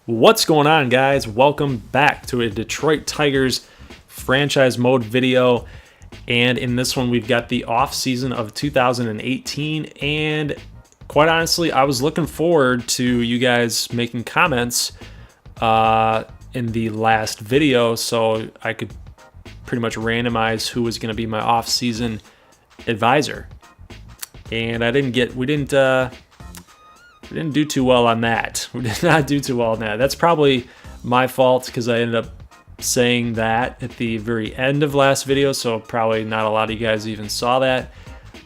What's going on, guys? Welcome back to a Detroit Tigers franchise mode video. And in this one, we've got the off season of 2018. And quite honestly, I was looking forward to you guys making comments in the last video so I could pretty much randomize who was going to be my off season advisor. And we didn't do too well on that. We did not do too well on that. That's probably my fault because I ended up saying that at the very end of last video, so probably not a lot of you guys even saw that.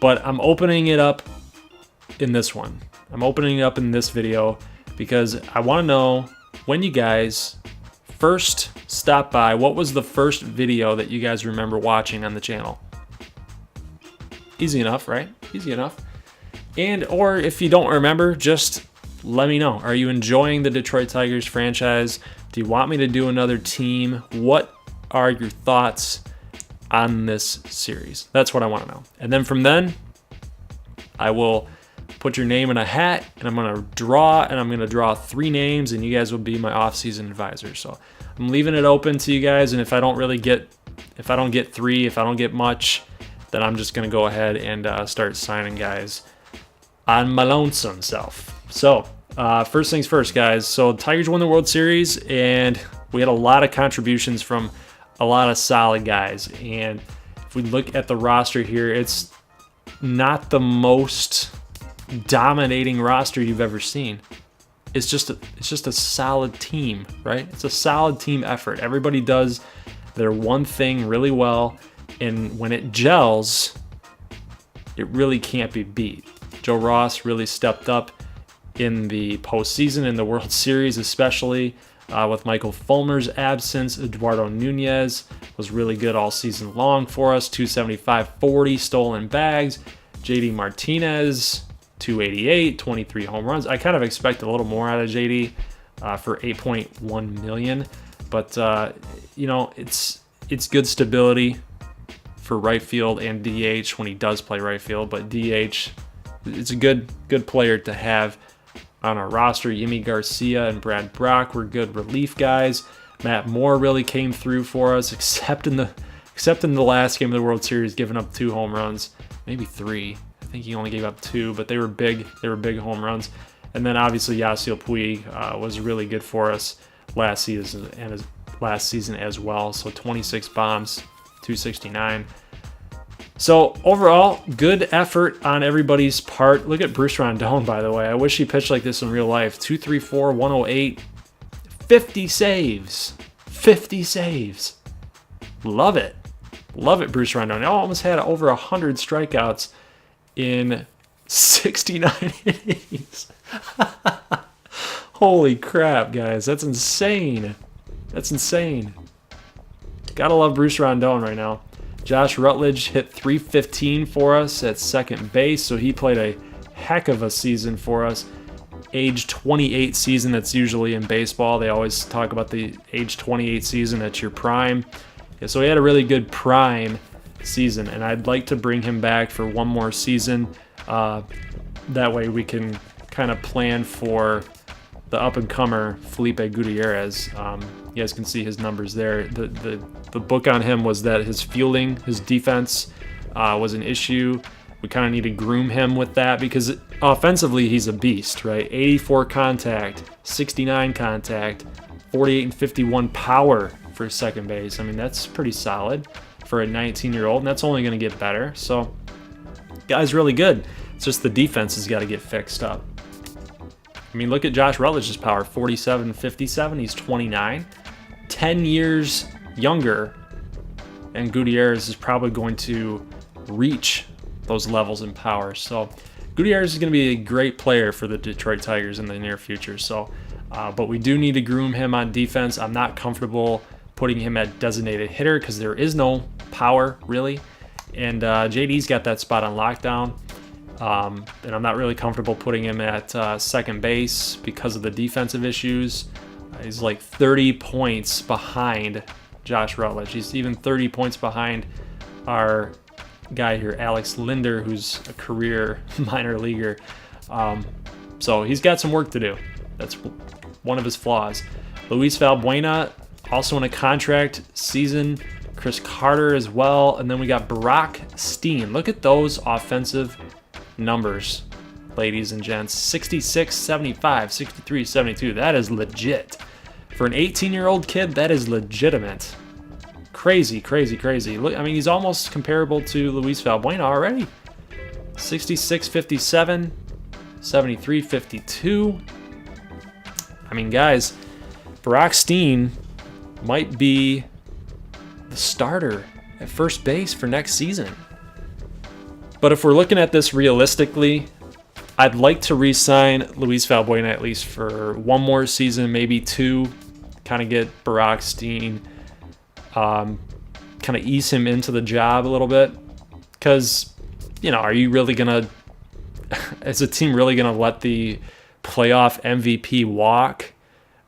But I'm opening it up in this one. I'm opening it up in this video because I want to know when you guys first stopped by, what was the first video that you guys remember watching on the channel? Easy enough, right? Easy enough. And or if you don't remember, just let me know. Are you enjoying the Detroit Tigers franchise? Do you want me to do another team? What are your thoughts on this series? That's what I want to know. And then from then, I will put your name in a hat and I'm going to draw 3 names and you guys will be my off-season advisor. So I'm leaving it open to you guys, and if I don't get 3, if I don't get much, then I'm just going to go ahead and start signing guys on my lonesome self. So first things first, guys. So Tigers won the World Series, and we had a lot of contributions from a lot of solid guys. And if we look at the roster here, it's not the most dominating roster you've ever seen. It's just a solid team, right? It's a solid team effort. Everybody does their one thing really well, and when it gels, it really can't be beat. Joe Ross really stepped up in the postseason, in the World Series especially, with Michael Fulmer's absence. Eduardo Nunez was really good all season long for us. 275, 40 stolen bags. JD Martinez, 288, 23 home runs. I kind of expect a little more out of JD for $8.1 million. But, it's good stability for right field and DH when he does play right field. But DH, it's a good player to have on our roster. Yimi Garcia and Brad Brock were good relief guys. Matt Moore really came through for us, except in the last game of the World Series, giving up 2 home runs, maybe 3. I think he only gave up 2, but they were big home runs. And then obviously Yasiel Puig was really good for us last season as well. So 26 bombs, 269. So overall, good effort on everybody's part. Look at Bruce Rondon, by the way. I wish he pitched like this in real life. 234, 108, 50 saves. 50 saves. Love it. Love it, Bruce Rondon. I almost had over 100 strikeouts in 69 innings. Holy crap, guys. That's insane. That's insane. Gotta love Bruce Rondon right now. Josh Rutledge hit 315 for us at second base, so he played a heck of a season for us. Age 28 season, that's usually in baseball. They always talk about the age 28 season, that's your prime. Yeah, so he had a really good prime season, and I'd like to bring him back for one more season. That way we can kind of plan for the up-and-comer Felipe Gutierrez. You guys can see his numbers there. The book on him was that his fielding, his defense was an issue. We kind of need to groom him with that because offensively he's a beast, right? 84 contact, 69 contact, 48 and 51 power for second base. I mean, that's pretty solid for a 19-year-old, and that's only going to get better. So, guy's really good. It's just the defense has got to get fixed up. I mean, look at Josh Rutledge's power, 47, 57. He's 29. 10 years younger, and Gutierrez is probably going to reach those levels in power. So Gutierrez is going to be a great player for the Detroit Tigers in the near future. So, but we do need to groom him on defense. I'm not comfortable putting him at designated hitter because there is no power, really. And JD's got that spot on lockdown. And I'm not really comfortable putting him at second base because of the defensive issues. He's like 30 points behind Josh Rutledge. He's even 30 points behind our guy here, Alex Linder, who's a career minor leaguer. So he's got some work to do. one of his flaws. Luis Valbuena, also in a contract season. Chris Carter as well. And then we got Brock Steen. Look at those offensive numbers, ladies and gents. 66, 75, 63, 72. That is legit. For an 18-year-old kid, that is legitimate. Crazy, crazy, crazy. Look, I mean, he's almost comparable to Luis Valbuena already. 66, 57, 73, 52. I mean, guys, Brock Steen might be the starter at first base for next season. But if we're looking at this realistically, I'd like to re-sign Luis Valbuena at least for one more season, maybe two, kind of get Brock Steen, kind of ease him into the job a little bit. Because, you know, are you really going to, is a team really going to let the playoff MVP walk,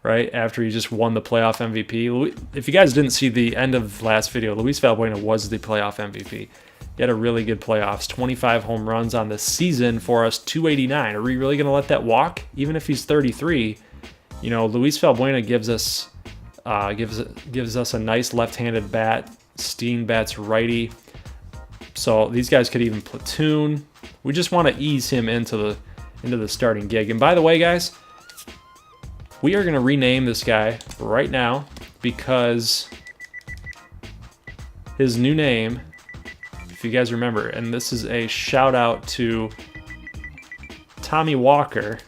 right, after he just won the playoff MVP? If you guys didn't see the end of last video, Luis Valbuena was the playoff MVP. He had a really good playoffs, 25 home runs on the season for us, 289. Are we really going to let that walk? Even if he's 33, you know, Luis Valbuena gives us a nice left-handed bat. Steen bats righty. So these guys could even platoon. We just want to ease him into the starting gig. And by the way, guys, we are going to rename this guy right now because his new name, if you guys remember, and this is a shout out to Tommy Walker,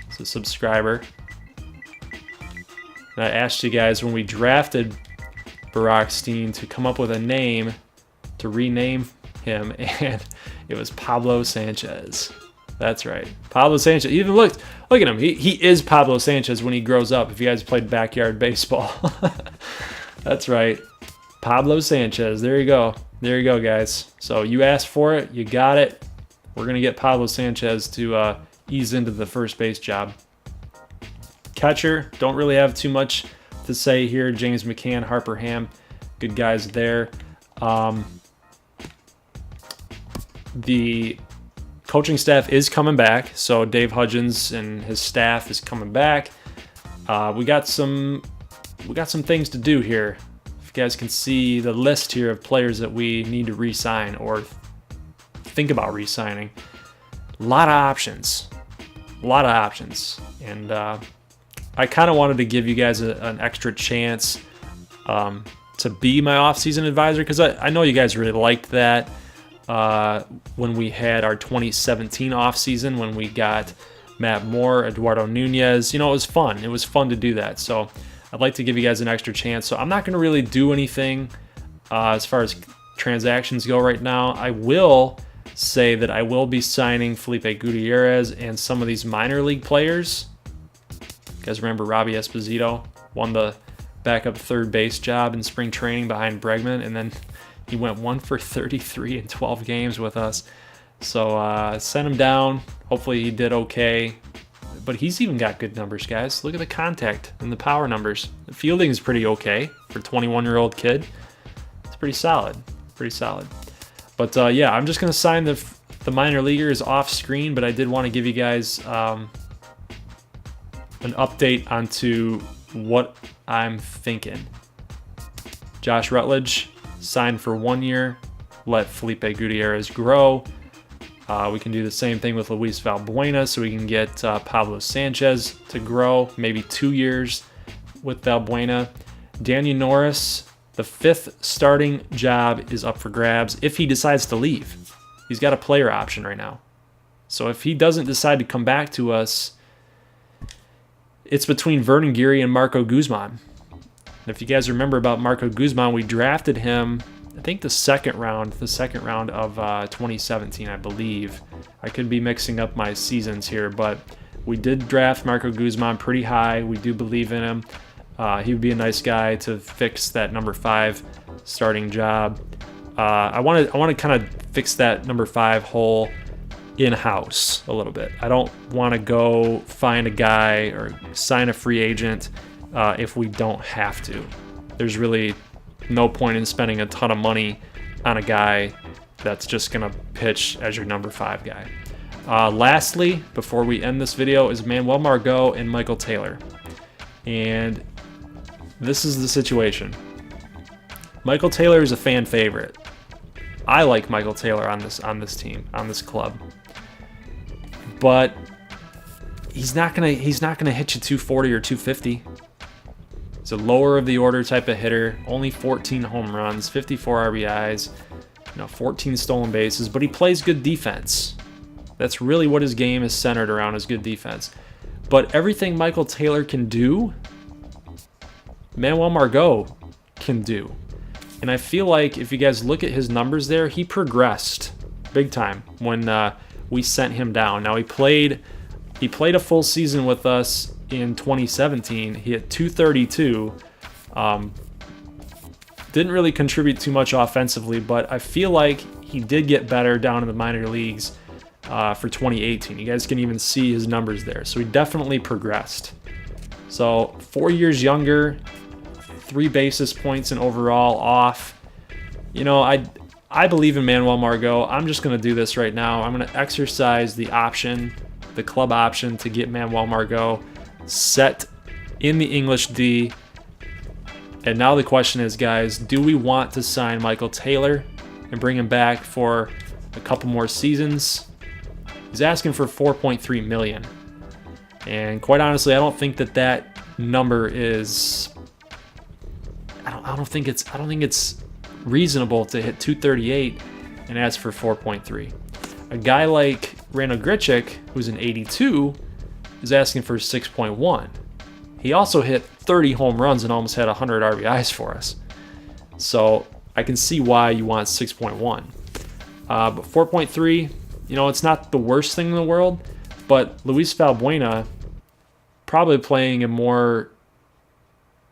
it's a subscriber. And I asked you guys when we drafted Brock Steen to come up with a name to rename him, and it was Pablo Sanchez. That's right, Pablo Sanchez. Even look at him. He is Pablo Sanchez when he grows up. If you guys played backyard baseball, that's right, Pablo Sanchez. There you go. There you go, guys. So you asked for it, you got it. We're gonna get Pablo Sanchez to ease into the first base job. Catcher, don't really have too much to say here. James McCann, Harper Ham, good guys there. The coaching staff is coming back, so Dave Hudgens and his staff is coming back. We got some things to do here. If you guys can see the list here of players that we need to re-sign or think about re-signing. A lot of options. And I kind of wanted to give you guys an extra chance to be my off-season advisor, because I know you guys really liked that when we had our 2017 off-season, when we got Matt Moore, Eduardo Nunez. You know, it was fun. It was fun to do that. So I'd like to give you guys an extra chance. So I'm not going to really do anything as far as transactions go right now. I will say that I will be signing Felipe Gutierrez and some of these minor league players. You guys remember Robbie Esposito won the backup third base job in spring training behind Bregman, and then he went 1 for 33 in 12 games with us. So sent him down. Hopefully he did okay. But he's even got good numbers, guys. Look at the contact and the power numbers. The fielding is pretty okay for a 21-year-old kid. It's pretty solid. But yeah, I'm just going to sign the minor leaguers off screen, but I did want to give you guys an update onto what I'm thinking. Josh Rutledge signed for 1 year. Let Felipe Gutierrez grow. We can do the same thing with Luis Valbuena, so we can get Pablo Sanchez to grow, maybe 2 years with Valbuena. Daniel Norris, the 5th starting job is up for grabs if he decides to leave. He's got a player option right now. So if he doesn't decide to come back to us, it's between Vernon Geary and Marco Guzman. And if you guys remember about Marco Guzman, we drafted him, I think the second round of 2017, I believe. I could be mixing up my seasons here, but we did draft Marco Guzman pretty high. We do believe in him. He would be a nice guy to fix that number 5 starting job. I want to kind of fix that number 5 hole in-house a little bit. I don't want to go find a guy or sign a free agent if we don't have to. There's really no point in spending a ton of money on a guy that's just going to pitch as your number 5 guy. Lastly, before we end this video, is Manuel Margot and Michael Taylor. And this is the situation. Michael Taylor is a fan favorite. I like Michael Taylor on this team, on this club. But he's not gonna hit you 240 or 250. He's a lower of the order type of hitter. Only 14 home runs, 54 RBIs, 14 stolen bases. But he plays good defense. That's really what his game is centered around, is good defense. But everything Michael Taylor can do, Manuel Margot can do. And I feel like if you guys look at his numbers there, he progressed big time when we sent him down. Now he played a full season with us in 2017. He hit 232. Didn't really contribute too much offensively, but I feel like he did get better down in the minor leagues for 2018. You guys can even see his numbers there. So he definitely progressed. So 4 years younger, 3 basis points in overall off. I believe in Manuel Margot. I'm just going to do this right now. I'm going to exercise the option, the club option, to get Manuel Margot set in the English D. And now the question is, guys, do we want to sign Michael Taylor and bring him back for a couple more seasons? He's asking for $4.3 million. And quite honestly, I don't think that number is... I don't think it's reasonable to hit 238 and ask for 4.3. A guy like Randal Grichuk, who's an 82, is asking for 6.1. He also hit 30 home runs and almost had 100 RBIs for us. So I can see why you want 6.1. But 4.3, it's not the worst thing in the world, but Luis Valbuena, probably playing a more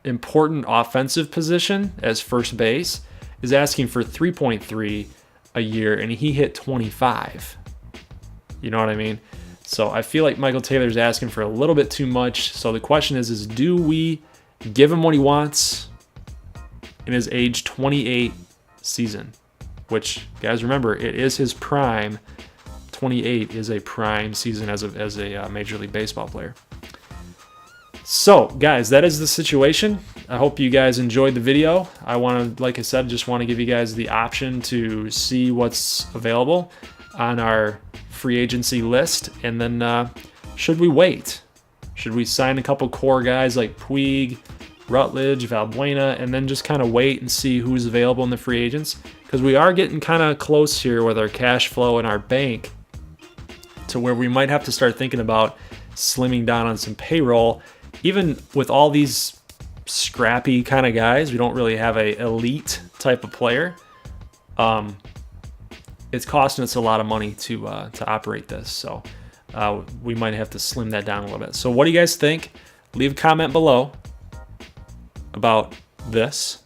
important offensive position as first base, is asking for 3.3 a year, and he hit 25. You know what I mean? So I feel like Michael Taylor's asking for a little bit too much. So the question is do we give him what he wants in his age 28 season? Which, guys, remember, it is his prime. 28 is a prime season as a Major League Baseball player. So, guys, that is the situation. I hope you guys enjoyed the video. I want to, like I said, just want to give you guys the option to see what's available on our free agency list. And then should we wait? Should we sign a couple core guys like Puig, Rutledge, Valbuena, and then just kind of wait and see who's available in the free agents? Because we are getting kind of close here with our cash flow and our bank to where we might have to start thinking about slimming down on some payroll. Even with all these scrappy kind of guys, we don't really have a elite type of player. It's costing us a lot of money to operate this, so we might have to slim that down a little bit. So what do you guys think? Leave a comment below about this.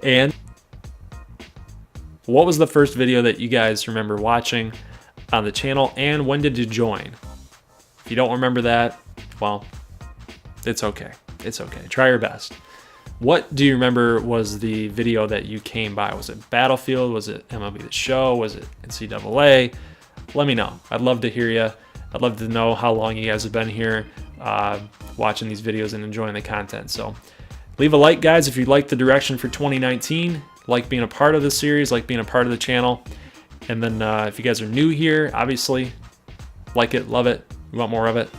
And what was the first video that you guys remember watching on the channel, and when did you join? If you don't remember that, well, it's okay. It's okay. Try your best. What do you remember was the video that you came by? Was it Battlefield? Was it MLB The Show? Was it NCAA? Let me know. I'd love to hear you. I'd love to know how long you guys have been here watching these videos and enjoying the content. So leave a like, guys, if you like the direction for 2019, like being a part of the series, like being a part of the channel. And then if you guys are new here, obviously, like it, love it. You want more of it?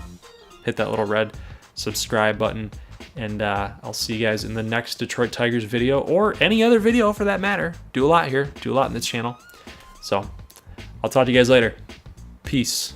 Hit that little red subscribe button. And I'll see you guys in the next Detroit Tigers video, or any other video for that matter. Do a lot here. Do a lot in this channel. So I'll talk to you guys later. Peace.